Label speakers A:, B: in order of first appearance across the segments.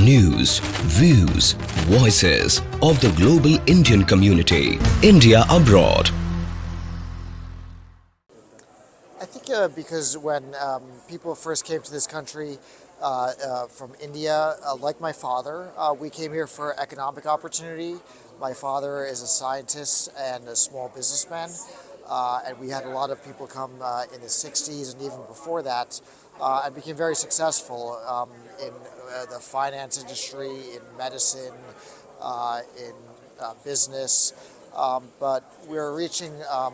A: News, views, voices of the global Indian community. India abroad.
B: I think because when people first came to this country from India, like my father, we came here for economic opportunity. My father is a scientist and a small businessman, and we had a lot of people come in the 60s and even before that, and became very successful in the finance industry, in medicine, in business. But we're reaching a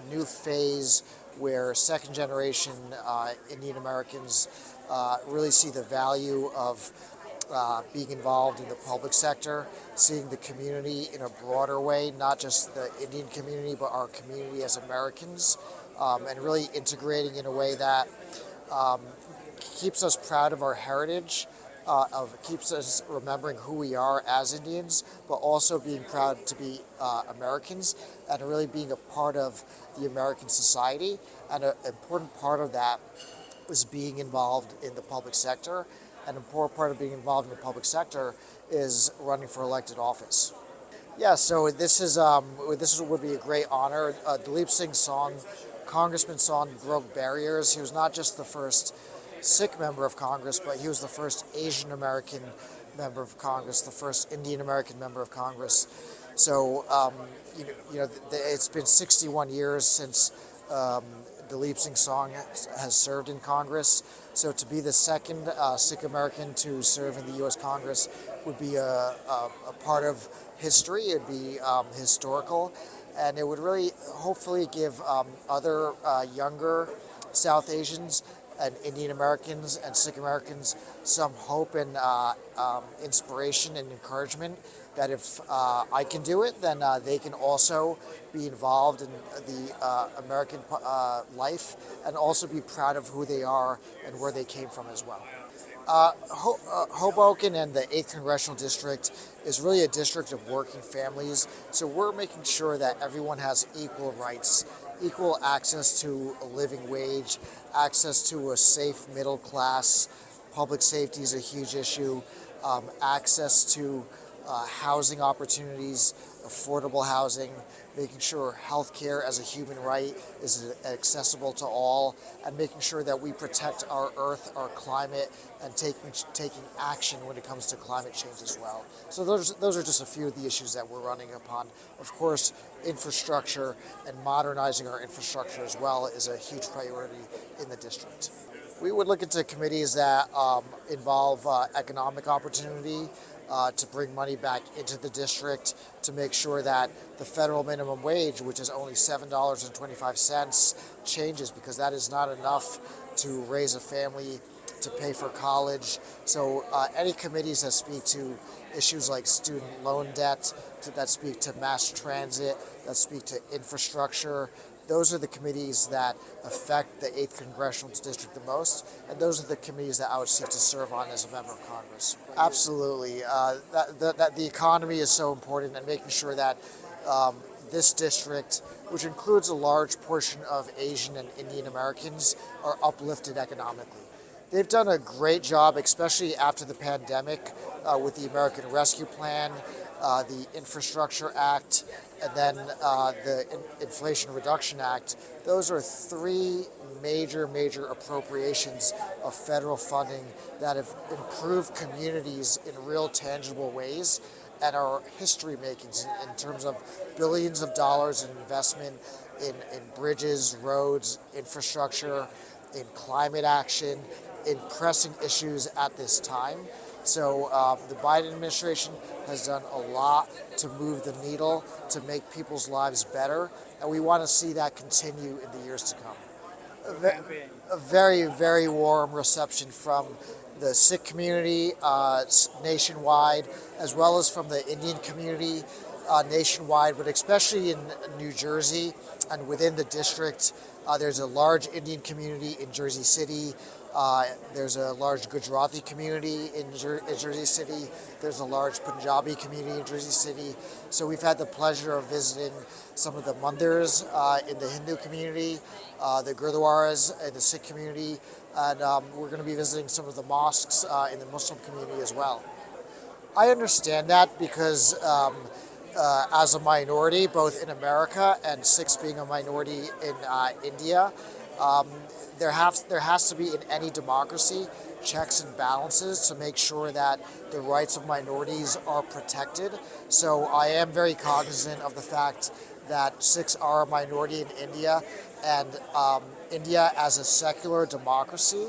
B: new phase where second generation Indian Americans really see the value of being involved in the public sector, seeing the community in a broader way, not just the Indian community, but our community as Americans, and really integrating in a way that keeps us proud of our heritage, keeps us remembering who we are as Indians, but also being proud to be Americans and really being a part of the American society. And an important part of that is being involved in the public sector. An important part of being involved in the public sector is running for elected office. Yeah, so this would be a great honor. Dalip Singh's song, Congressman's song, broke barriers. He was not just the first Sikh member of Congress, but he was the first Asian American member of Congress, the first Indian American member of Congress. So, it's been 61 years since Dalip Singh's song has served in Congress. So to be the second Sikh American to serve in the U.S. Congress would be a part of history. It would be historical, and it would really hopefully give other younger South Asians and Indian Americans and Sikh Americans some hope and inspiration and encouragement that if I can do it, then they can also be involved in the American life and also be proud of who they are and where they came from as well. Hoboken and the 8th Congressional District is really a district of working families, so we're making sure that everyone has equal rights, equal access to a living wage, access to a safe middle class. Public safety is a huge issue, access to housing opportunities, affordable housing, making sure healthcare as a human right is accessible to all, and making sure that we protect our earth, our climate, and taking action when it comes to climate change as well. So those are just a few of the issues that we're running upon. Of course, infrastructure and modernizing our infrastructure as well is a huge priority in the district. We would look into committees that involve economic opportunity, to bring money back into the district, to make sure that the federal minimum wage, which is only $7.25, changes, because that is not enough to raise a family, to pay for college. So any committees that speak to issues like student loan debt, that speak to mass transit, that speak to infrastructure, those are the committees that affect the 8th Congressional District the most, and those are the committees that I would seek to serve on as a member of Congress. Absolutely. That the economy is so important, and making sure that this district, which includes a large portion of Asian and Indian Americans, are uplifted economically. They've done a great job, especially after the pandemic, with the American Rescue Plan, the Infrastructure Act, and then the Inflation Reduction Act. Those are three major appropriations of federal funding that have improved communities in real tangible ways and are history making in terms of billions of dollars in investment in bridges, roads, infrastructure, in climate action, in pressing issues at this time. So the Biden administration has done a lot to move the needle, to make people's lives better, and we want to see that continue in the years to come. A very warm reception from the Sikh community nationwide, as well as from the Indian community nationwide, but especially in New Jersey and within the district. There's a large Indian community in Jersey City. There's a large Gujarati community in Jersey City. There's a large Punjabi community in Jersey City. So we've had the pleasure of visiting some of the mandirs in the Hindu community, the gurdwaras in the Sikh community, and we're going to be visiting some of the mosques in the Muslim community as well. I understand that because as a minority, both in America and Sikhs being a minority in India, um, there has to be in any democracy checks and balances to make sure that the rights of minorities are protected. So I am very cognizant of the fact that Sikhs are a minority in India, and India as a secular democracy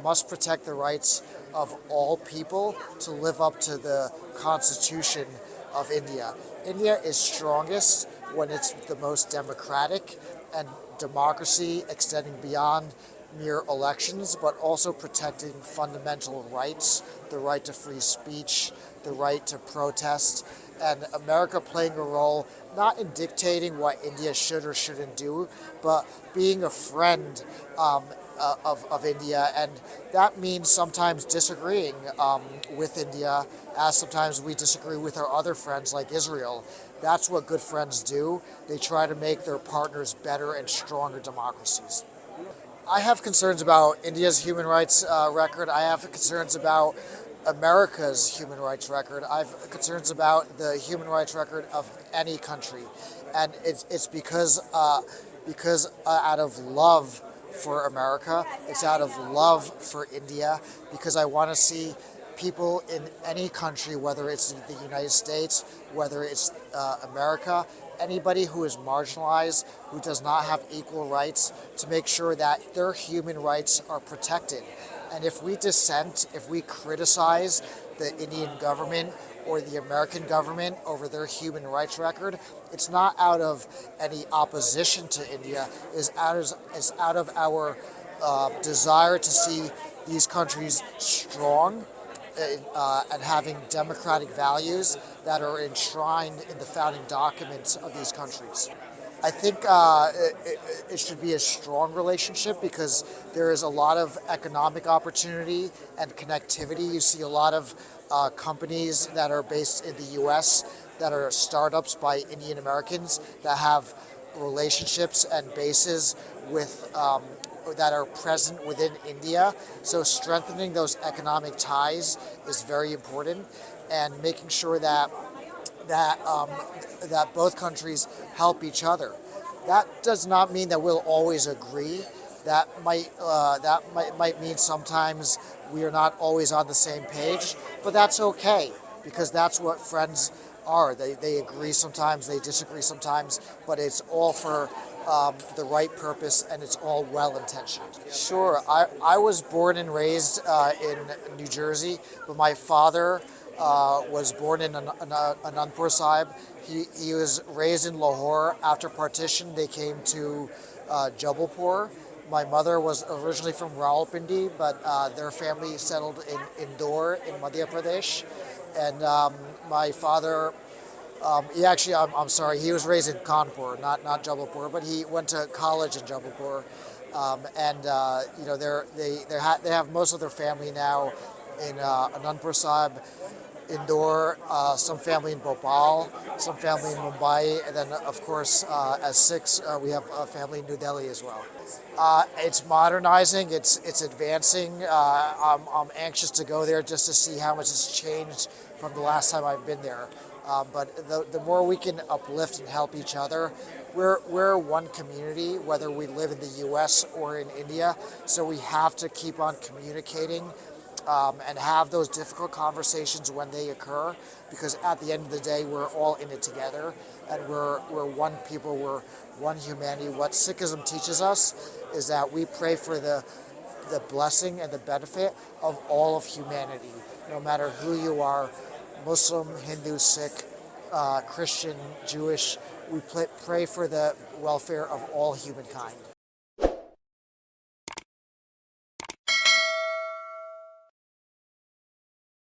B: must protect the rights of all people to live up to the Constitution of India. India is strongest when it's the most democratic, and democracy extending beyond mere elections, but also protecting fundamental rights, the right to free speech, the right to protest, and America playing a role not in dictating what India should or shouldn't do, but being a friend of India. And that means sometimes disagreeing with India, as sometimes we disagree with our other friends like Israel. That's what good friends do. They try to make their partners better and stronger democracies. I have concerns about India's human rights record. I have concerns about America's human rights record. I have concerns about the human rights record of any country, and it's because out of love for America, it's out of love for India, because I want to see people in any country, whether it's the United States, whether it's America, anybody who is marginalized, who does not have equal rights, to make sure that their human rights are protected. And if we dissent, if we criticize the Indian government or the American government over their human rights record, it's not out of any opposition to India, it's out of our desire to see these countries strong and having democratic values that are enshrined in the founding documents of these countries. I think it should be a strong relationship because there is a lot of economic opportunity and connectivity. You see a lot of companies that are based in the U.S. that are startups by Indian Americans that have relationships and bases with that are present within India. So strengthening those economic ties is very important, and making sure that that both countries help each other. That does not mean that we'll always agree. That might mean sometimes we are not always on the same page, but that's okay, because that's what friends are. They agree sometimes, they disagree sometimes, but it's all for the right purpose, and it's all well-intentioned. Sure, I was born and raised in New Jersey, but my father was born in Anandpur Sahib. He was raised in Lahore. After partition, they came to Jabalpur. My mother was originally from Rawalpindi, but their family settled in Indore in Madhya Pradesh. And my father, I'm sorry, he was raised in Kanpur, not Jabalpur, but he went to college in Jabalpur. They have most of their family now in Anandpur Sahib, Indore, some family in Bhopal, some family in Mumbai, and then of course as Sikhs we have a family in New Delhi as well. It's modernizing, it's advancing. I'm anxious to go there just to see how much has changed from the last time I've been there. But the more we can uplift and help each other, we're one community, whether we live in the U.S. or in India. So we have to keep on communicating and have those difficult conversations when they occur, because at the end of the day, we're all in it together, and we're one people, we're one humanity. What Sikhism teaches us is that we pray for the blessing and the benefit of all of humanity, no matter who you are, Muslim, Hindu, Sikh, Christian, Jewish. We pray for the welfare of all humankind.